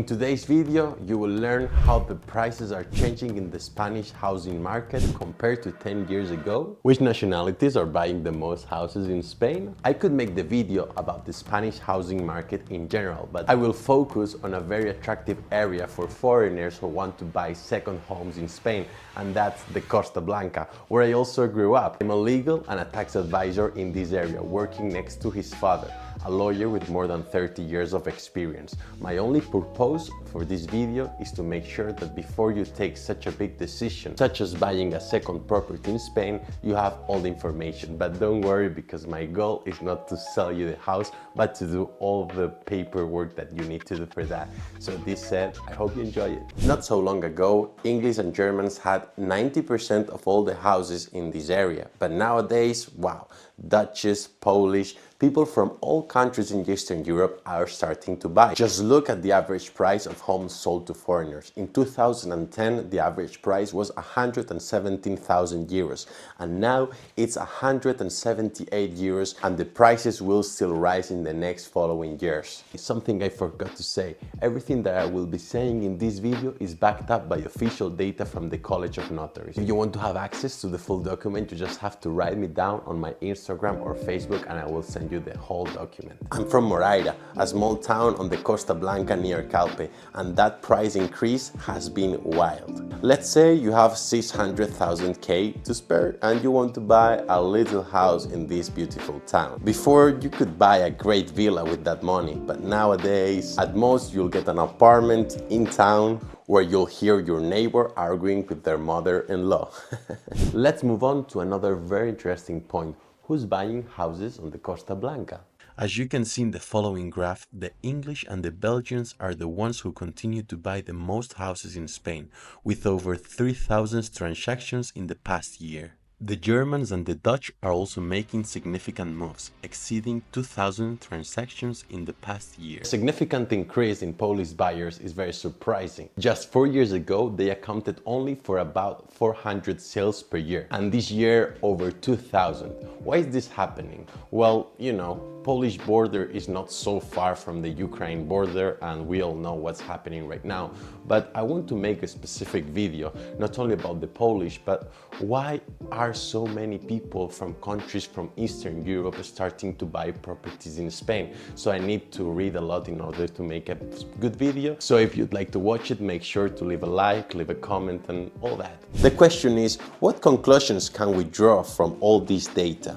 In today's video, you will learn how the prices are changing in the Spanish housing market compared to 10 years ago, which nationalities are buying the most houses in Spain. I could make the video about the Spanish housing market in general, but I will focus on a very attractive area for foreigners who want to buy second homes in Spain, and that's the Costa Blanca, where I also grew up. I'm a legal and a tax advisor in this area, working next to his father, a lawyer with more than 30 years of experience. My only purpose for this video is to make sure that before you take such a big decision, such as buying a second property in Spain, you have all the information. But don't worry, because my goal is not to sell you the house, but to do all the paperwork that you need to do for that. So this said, I hope you enjoy it. Not so long ago, English and Germans had 90% of all the houses in this area. But nowadays, wow, Dutch, Polish, people from all countries in Eastern Europe are starting to buy. Just look at the average price of homes sold to foreigners. In 2010, the average price was 117,000 euros, and now it's 178 euros, and the prices will still rise in the next following years. It's something I forgot to say. Everything that I will be saying in this video is backed up by official data from the College of Notaries. If you want to have access to the full document, you just have to write me down on my Instagram or Facebook, and I will send you the whole document. I'm from Moraira, a small town on the Costa Blanca near Calpe, and that price increase has been wild. Let's say you have 600,000 K to spare and you want to buy a little house in this beautiful town. Before, you could buy a great villa with that money, but nowadays, at most you'll get an apartment in town where you'll hear your neighbor arguing with their mother-in-law. Let's move on to another very interesting point. Who's buying houses on the Costa Blanca? As you can see in the following graph, the English and the Belgians are the ones who continue to buy the most houses in Spain, with over 3,000 transactions in the past year. The Germans and the Dutch are also making significant moves, exceeding 2,000 transactions in the past year. A significant increase in Polish buyers is very surprising. Just 4 years ago, they accounted only for about 400 sales per year, and this year over 2,000. Why is this happening? Well, you know, Polish border is not so far from the Ukraine border, and we all know what's happening right now. But I want to make a specific video, not only about the Polish, but why are so many people from countries from Eastern Europe starting to buy properties in Spain? So I need to read a lot in order to make a good video. So if you'd like to watch it, make sure to leave a like, leave a comment, and all that. The question is, what conclusions can we draw from all this data?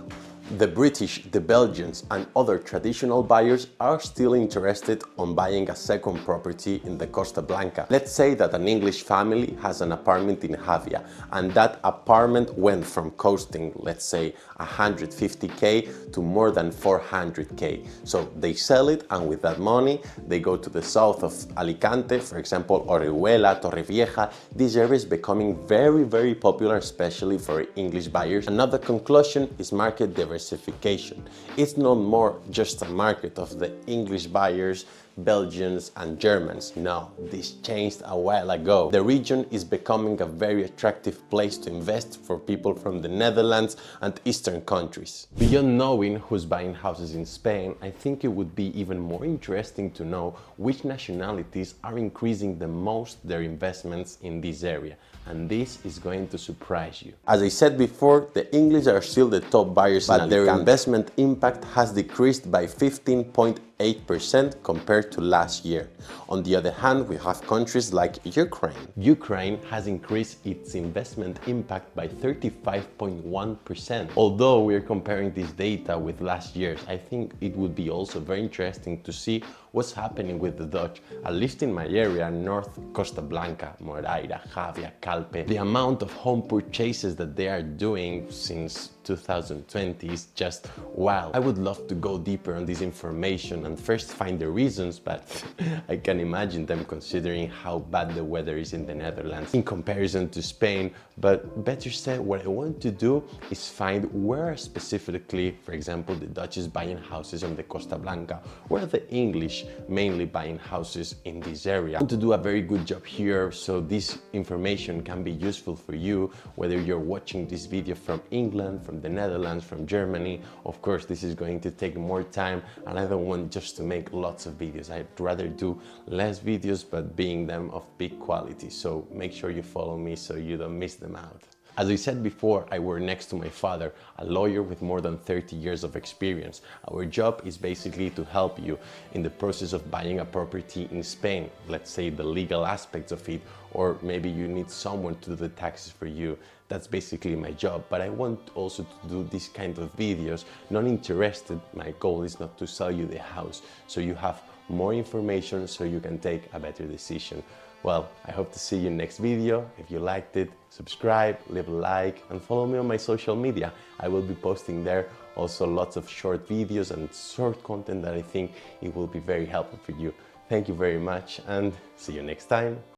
The British, the Belgians, and other traditional buyers are still interested on buying a second property in the Costa Blanca. Let's say that an English family has an apartment in Javea, and that apartment went from costing, let's say, 150K to more than 400K. So they sell it, and with that money, they go to the south of Alicante, for example, Orihuela, Torrevieja. This area is becoming very, very popular, especially for English buyers. Another conclusion is market diversification. It's no more just a market of the English buyers, Belgians and Germans. No, this changed a while ago. The region is becoming a very attractive place to invest for people from the Netherlands and Eastern countries. Beyond knowing who's buying houses in Spain, I think it would be even more interesting to know which nationalities are increasing the most their investments in this area. And this is going to surprise you. As I said before, the English are still the top buyers, but their investment impact has decreased by 15.8% compared to last year. On the other hand, we have countries like Ukraine. Ukraine has increased its investment impact by 35.1%. Although we are comparing this data with last year's, I think it would be also very interesting to see what's happening with the Dutch. At least in my area, North Costa Blanca, Moraira, Javea, Calpe, the amount of home purchases that they are doing since 2020 is just wild. I would love to go deeper on this information and first find the reasons, but I can imagine them considering how bad the weather is in the Netherlands in comparison to Spain. But better said, what I want to do is find where specifically, for example, the Dutch is buying houses on the Costa Blanca, where the English mainly buying houses in this area. I want to do a very good job here, so this information can be useful for you, whether you're watching this video from England, from the Netherlands, from Germany. Of course, this is going to take more time, and I don't want just to make lots of videos. I'd rather do less videos, but being them of big quality. So make sure you follow me so you don't miss them out. As I said before, I work next to my father, a lawyer with more than 30 years of experience. Our job is basically to help you in the process of buying a property in Spain, let's say the legal aspects of it, or maybe you need someone to do the taxes for you. That's basically my job, but I want also to do this kind of videos. Not interested, my goal is not to sell you the house, so you have more information so you can take a better decision. Well, I hope to see you next video. If you liked it, subscribe, leave a like, and follow me on my social media. I will be posting there also lots of short videos and short content that I think it will be very helpful for you. Thank you very much, and see you next time.